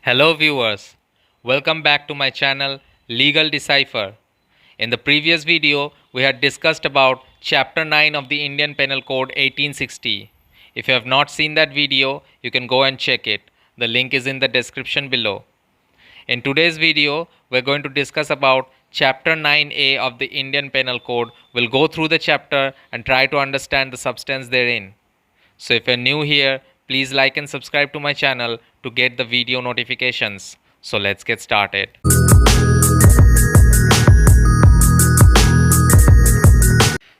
Hello viewers, welcome back to my channel Legal Decipher. In the previous video, we had discussed about Chapter 9 of the Indian Penal Code 1860. If you have not seen that video, you can go and check it. The link is in the description below. In today's video, we're going to discuss about Chapter 9A of the Indian Penal Code. We'll go through the chapter and try to understand the substance therein. So if you're new here, please like and subscribe to my channel to get the video notifications. So let's get started.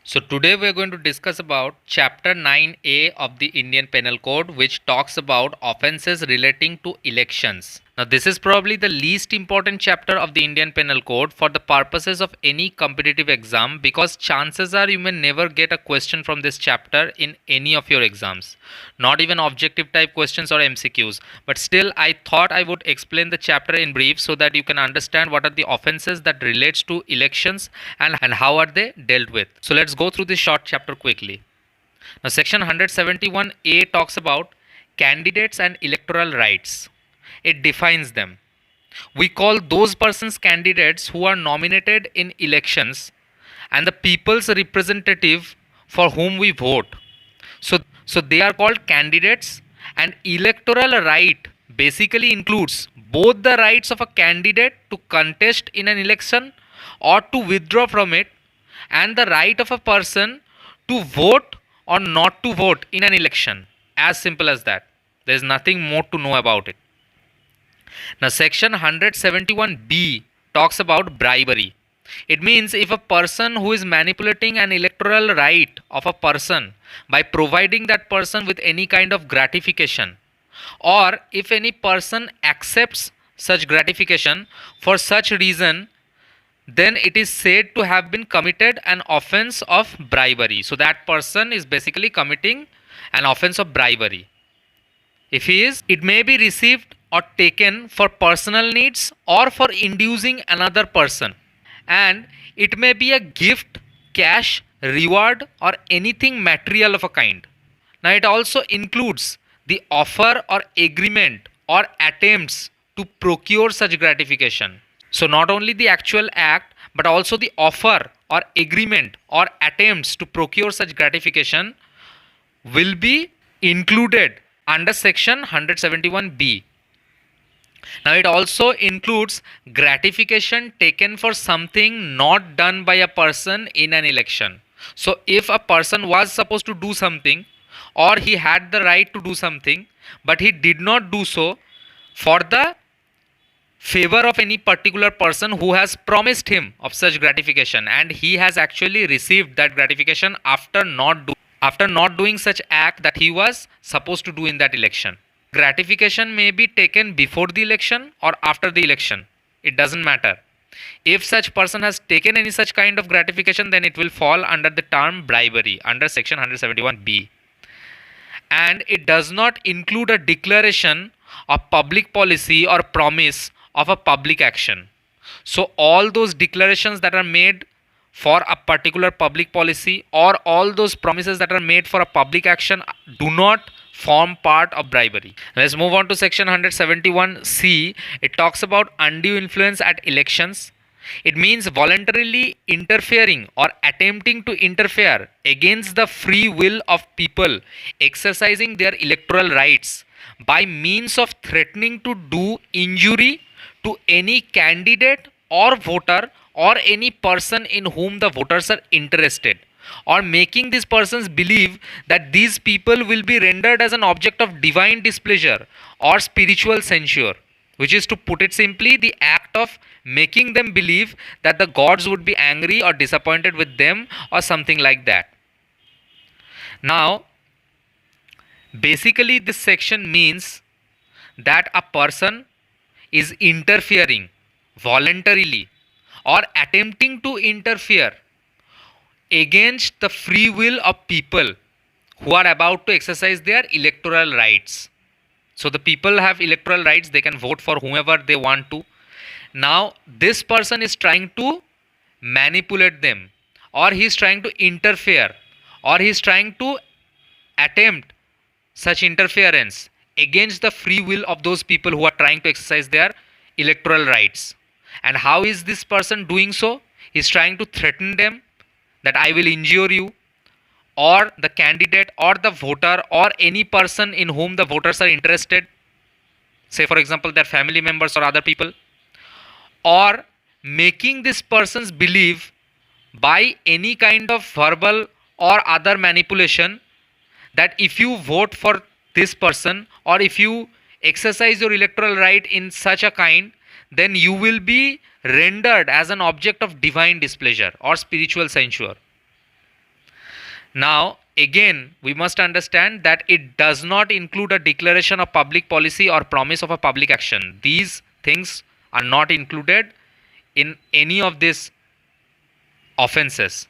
So today we are going to discuss about Chapter 9A of the Indian Penal Code, which talks about offences relating to elections. Now this is probably the least important chapter of the Indian Penal Code for the purposes of any competitive exam, because chances are you may never get a question from this chapter in any of your exams. Not even objective type questions or MCQs. But still I thought I would explain the chapter in brief so that you can understand what are the offences that relates to elections and how are they dealt with. So let's go through this short chapter quickly. Now section 171A talks about candidates and electoral rights. It defines them. We call those persons candidates who are nominated in elections and the people's representative for whom we vote. So they are called candidates, and electoral right basically includes both the rights of a candidate to contest in an election or to withdraw from it, and the right of a person to vote or not to vote in an election. As simple as that. There is nothing more to know about it. Now section 171B talks about bribery. It means if a person who is manipulating an electoral right of a person by providing that person with any kind of gratification, or if any person accepts such gratification for such reason, then it is said to have been committed an offense of bribery. So that person is basically committing an offense of bribery. If he is, it may be received or taken for personal needs or for inducing another person, and it may be a gift, cash, reward, or anything material of a kind. Now it also includes the offer or agreement or attempts to procure such gratification. So not only the actual act but also the offer or agreement or attempts to procure such gratification will be included under section 171B. Now it also includes gratification taken for something not done by a person in an election. So if a person was supposed to do something, or he had the right to do something but he did not do so for the favor of any particular person who has promised him of such gratification, and he has actually received that gratification after not doing such act that he was supposed to do in that election. Gratification may be taken before the election or after the election. It doesn't matter. If such person has taken any such kind of gratification, then it will fall under the term bribery under section 171B. And it does not include a declaration of public policy or promise of a public action. So all those declarations that are made for a particular public policy or all those promises that are made for a public action do not form part of bribery. Let's move on to section 171C. It talks about undue influence at elections. It means voluntarily interfering or attempting to interfere against the free will of people exercising their electoral rights by means of threatening to do injury to any candidate or voter or any person in whom the voters are interested, or making these persons believe that these people will be rendered as an object of divine displeasure or spiritual censure, which is, to put it simply, the act of making them believe that the gods would be angry or disappointed with them or something like that. Now basically this section means that a person is interfering voluntarily or attempting to interfere against the free will of people who are about to exercise their electoral rights. So the people have electoral rights, they can vote for whomever they want to. Now this person is trying to manipulate them, or he is trying to interfere, or he is trying to attempt such interference against the free will of those people who are trying to exercise their electoral rights. And how is this person doing so? He's trying to threaten them that I will injure you, or the candidate, or the voter, or any person in whom the voters are interested, say for example their family members or other people, or making this persons believe by any kind of verbal or other manipulation that if you vote for this person, or if you exercise your electoral right in such a kind, then you will be rendered as an object of divine displeasure or spiritual censure. Now again, we must understand that it does not include a declaration of public policy or promise of a public action. These things are not included in any of these offenses.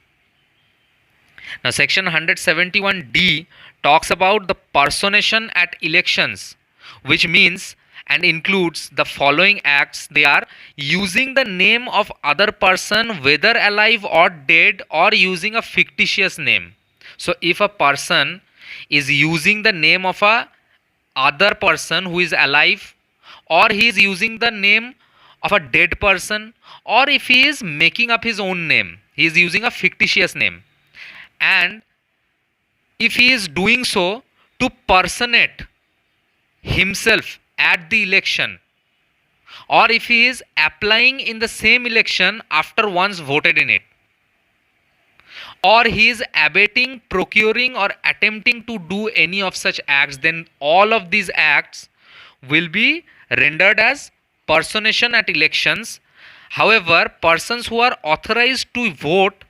Now section 171D talks about the personation at elections, which means and includes the following acts. They are using the name of other person, whether alive or dead, or using a fictitious name. So if a person is using the name of a other person who is alive, or he is using the name of a dead person, or if he is making up his own name, he is using a fictitious name, and if he is doing so to personate himself at the election, or if he is applying in the same election after once voted in it, or he is abetting, procuring, or attempting to do any of such acts, then all of these acts will be rendered as personation at elections. However, persons who are authorized to vote,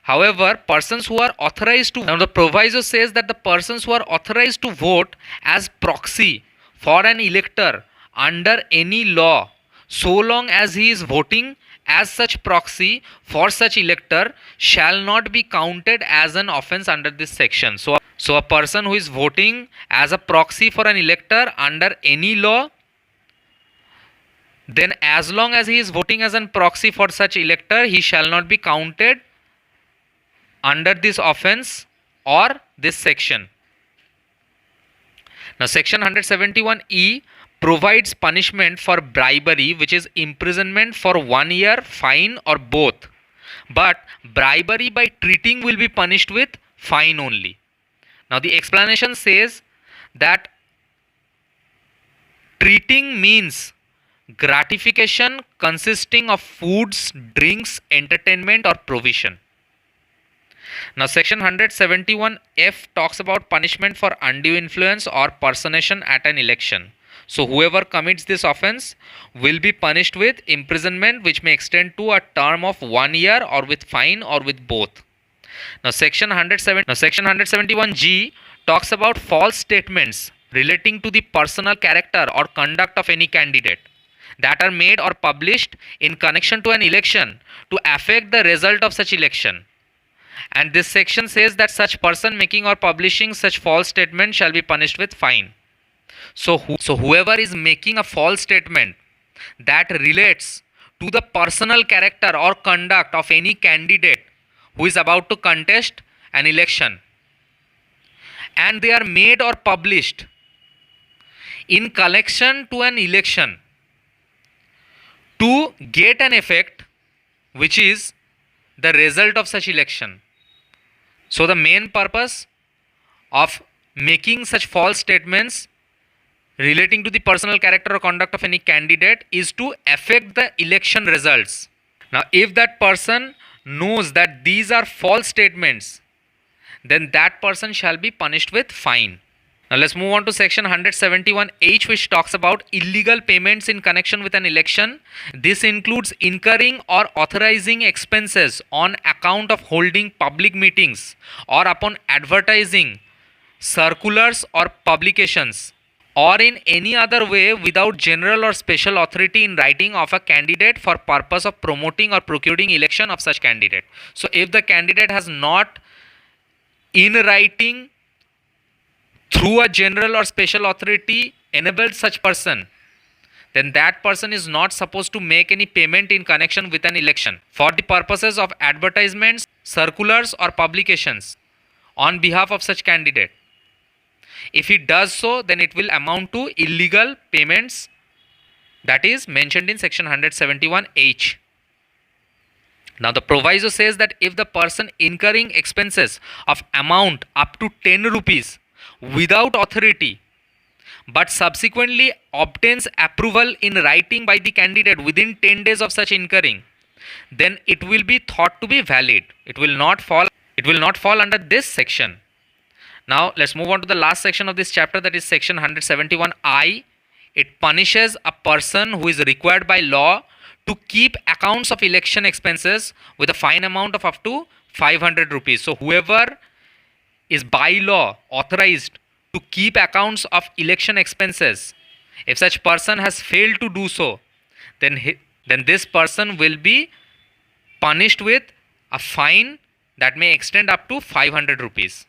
now the proviso says that the persons who are authorized to vote as proxy for an elector under any law, so long as he is voting as such proxy for such elector, shall not be counted as an offence under this section. So a person who is voting as a proxy for an elector under any law, then as long as he is voting as a proxy for such elector, he shall not be counted under this offence or this section. Now section 171E provides punishment for bribery, which is imprisonment for 1 year, fine, or both. But bribery by treating will be punished with fine only. Now the explanation says that treating means gratification consisting of foods, drinks, entertainment, or provision. Now section 171F talks about punishment for undue influence or personation at an election. So whoever commits this offence will be punished with imprisonment, which may extend to a term of 1 year, or with fine, or with both. Now section 171G talks about false statements relating to the personal character or conduct of any candidate that are made or published in connection to an election to affect the result of such election. And this section says that such person making or publishing such false statement shall be punished with fine. So whoever is making a false statement that relates to the personal character or conduct of any candidate who is about to contest an election, and they are made or published in connection to an election to get an effect which is the result of such election. So the main purpose of making such false statements relating to the personal character or conduct of any candidate is to affect the election results. Now if that person knows that these are false statements, then that person shall be punished with fine. Now let's move on to section 171H, which talks about illegal payments in connection with an election. This includes incurring or authorizing expenses on account of holding public meetings or upon advertising, circulars or publications, or in any other way without general or special authority in writing of a candidate for purpose of promoting or procuring election of such candidate. So if the candidate has not in writing through a general or special authority enabled such person, then that person is not supposed to make any payment in connection with an election for the purposes of advertisements, circulars or publications on behalf of such candidate. If he does so, then it will amount to illegal payments, that is mentioned in section 171H. Now the proviso says that if the person incurring expenses of amount up to 10 rupees without authority but subsequently obtains approval in writing by the candidate within 10 days of such incurring, then it will be thought to be valid. It will not fall under this section. Now let's move on to the last section of this chapter, that is section 171I. It punishes a person who is required by law to keep accounts of election expenses with a fine amount of up to 500 rupees. So whoever is by law authorized to keep accounts of election expenses, if such person has failed to do so, then this person will be punished with a fine that may extend up to 500 rupees.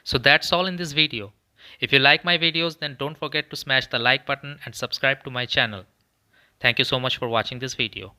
So that's all in this video. If you like my videos, then don't forget to smash the like button and subscribe to my channel. Thank you so much for watching this video.